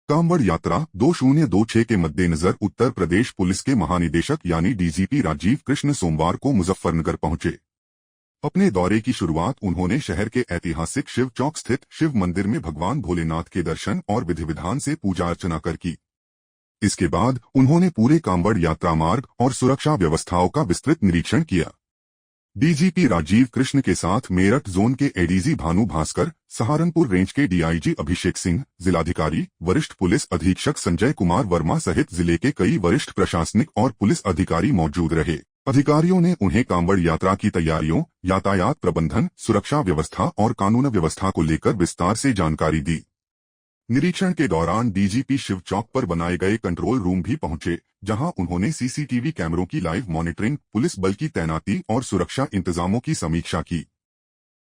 कांवड़ यात्रा 2026 के मद्देनजर उत्तर प्रदेश पुलिस के महानिदेशक यानी डीजीपी राजीव कृष्ण सोमवार को मुजफ्फरनगर पहुंचे। अपने दौरे की शुरुआत उन्होंने शहर के ऐतिहासिक शिव चौक स्थित शिव मंदिर में भगवान भोलेनाथ के दर्शन और विधि विधान से पूजा अर्चना कर की। इसके बाद उन्होंने पूरे कांवड़ यात्रा मार्ग और सुरक्षा व्यवस्थाओं का विस्तृत निरीक्षण किया। डीजीपी राजीव कृष्ण के साथ मेरठ जोन के एडीजी भानु भास्कर, सहारनपुर रेंज के डीआईजी अभिषेक सिंह, जिलाधिकारी वरिष्ठ पुलिस अधीक्षक संजय कुमार वर्मा सहित जिले के कई वरिष्ठ प्रशासनिक और पुलिस अधिकारी मौजूद रहे। अधिकारियों ने उन्हें कांवड़ यात्रा की तैयारियों, यातायात प्रबंधन, सुरक्षा व्यवस्था और कानून व्यवस्था को लेकर विस्तार से जानकारी दी। निरीक्षण के दौरान डीजीपी शिव चौक पर बनाए गए कंट्रोल रूम भी पहुंचे, जहां उन्होंने सीसीटीवी कैमरों की लाइव मॉनिटरिंग, पुलिस बल की तैनाती और सुरक्षा इंतजामों की समीक्षा की।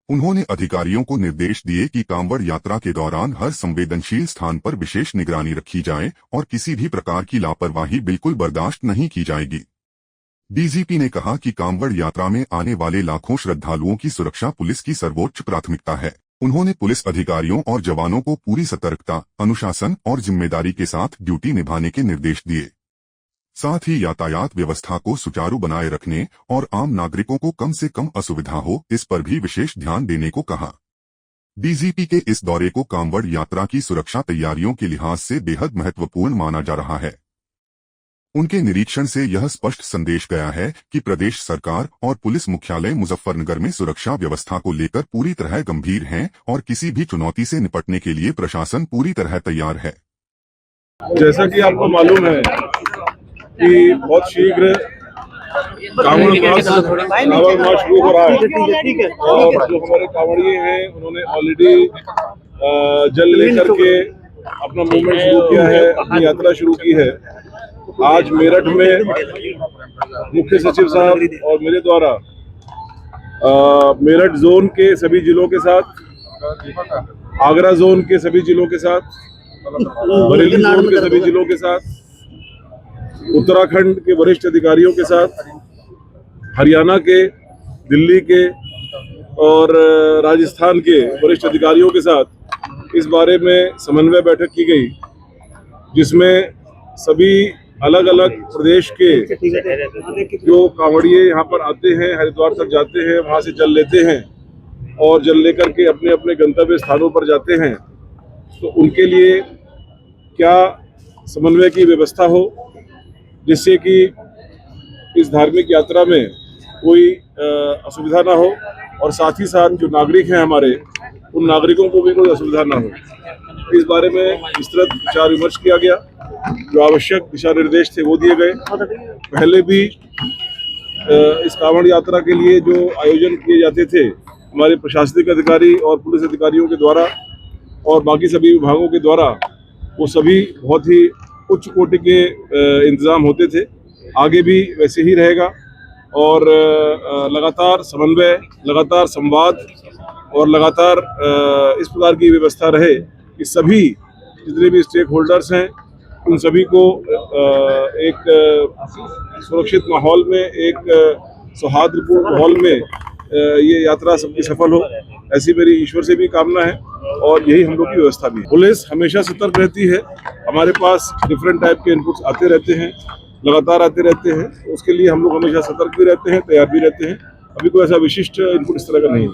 उन्होंने अधिकारियों को निर्देश दिए कि कांवड़ यात्रा के दौरान हर संवेदनशील स्थान पर विशेष निगरानी रखी जाए और किसी भी प्रकार की लापरवाही बिल्कुल बर्दाश्त नहीं की जाएगी। डीजीपी ने कहा कि कांवड़ यात्रा में आने वाले लाखों श्रद्धालुओं की सुरक्षा पुलिस की सर्वोच्च प्राथमिकता है। उन्होंने पुलिस अधिकारियों और जवानों को पूरी सतर्कता, अनुशासन और जिम्मेदारी के साथ ड्यूटी निभाने के निर्देश दिए। साथ ही यातायात व्यवस्था को सुचारू बनाए रखने और आम नागरिकों को कम से कम असुविधा हो, इस पर भी विशेष ध्यान देने को कहा। डीजीपी के इस दौरे को कांवड़ यात्रा की सुरक्षा तैयारियों के लिहाज से बेहद महत्वपूर्ण माना जा रहा है। उनके निरीक्षण से यह स्पष्ट संदेश गया है कि प्रदेश सरकार और पुलिस मुख्यालय मुजफ्फरनगर में सुरक्षा व्यवस्था को लेकर पूरी तरह गंभीर हैं और किसी भी चुनौती से निपटने के लिए प्रशासन पूरी तरह तैयार है। जैसा कि आपको मालूम है कि बहुत शीघ्र कांवड़ मार्च शुरू हो रहा है और जो हमारे कांवड़िए हैं उन्होंने ऑलरेडी जल लेकर के अपना मूवमेंट शुरू किया है, अपनी यात्रा शुरू की है। आज मेरठ में मुख्य सचिव साहब और मेरे द्वारा मेरठ जोन के सभी जिलों के साथ, आगरा जोन के सभी जिलों के साथ, बरेली जोन के सभी जिलों के साथ, उत्तराखंड के वरिष्ठ अधिकारियों के साथ, हरियाणा के, दिल्ली के और राजस्थान के वरिष्ठ अधिकारियों के साथ इस बारे में समन्वय बैठक की गई, जिसमें सभी अलग अलग प्रदेश के जो कांवड़िए यहाँ पर आते हैं, हरिद्वार तक जाते हैं, वहाँ से जल लेते हैं और जल लेकर के अपने अपने गंतव्य स्थानों पर जाते हैं, तो उनके लिए क्या समन्वय की व्यवस्था हो, जिससे कि इस धार्मिक यात्रा में कोई असुविधा ना हो और साथ ही साथ जो नागरिक हैं हमारे, उन नागरिकों को भी कोई असुविधा ना हो। इस बारे में विस्तृत विचार विमर्श किया गया। जो आवश्यक दिशा निर्देश थे वो दिए गए। पहले भी इस कांवड़ यात्रा के लिए जो आयोजन किए जाते थे हमारे प्रशासनिक अधिकारी और पुलिस अधिकारियों के द्वारा और बाकी सभी विभागों के द्वारा, वो सभी बहुत ही उच्च कोटि के इंतजाम होते थे। आगे भी वैसे ही रहेगा और लगातार समन्वय, लगातार संवाद और लगातार इस प्रकार की व्यवस्था रहे कि सभी जितने भी स्टेक होल्डर्स हैं उन सभी को एक सुरक्षित माहौल में, एक सौहार्दपूर्ण माहौल में ये यात्रा सबकी सफल हो, ऐसी मेरी ईश्वर से भी कामना है और यही हम लोग की व्यवस्था भी है। पुलिस हमेशा सतर्क रहती है। हमारे पास डिफरेंट टाइप के इनपुट्स आते रहते हैं, लगातार आते रहते हैं, उसके लिए हम लोग हमेशा सतर्क भी रहते हैं, तैयार भी रहते हैं। अभी कोई ऐसा विशिष्ट इनपुट इस तरह का नहीं है।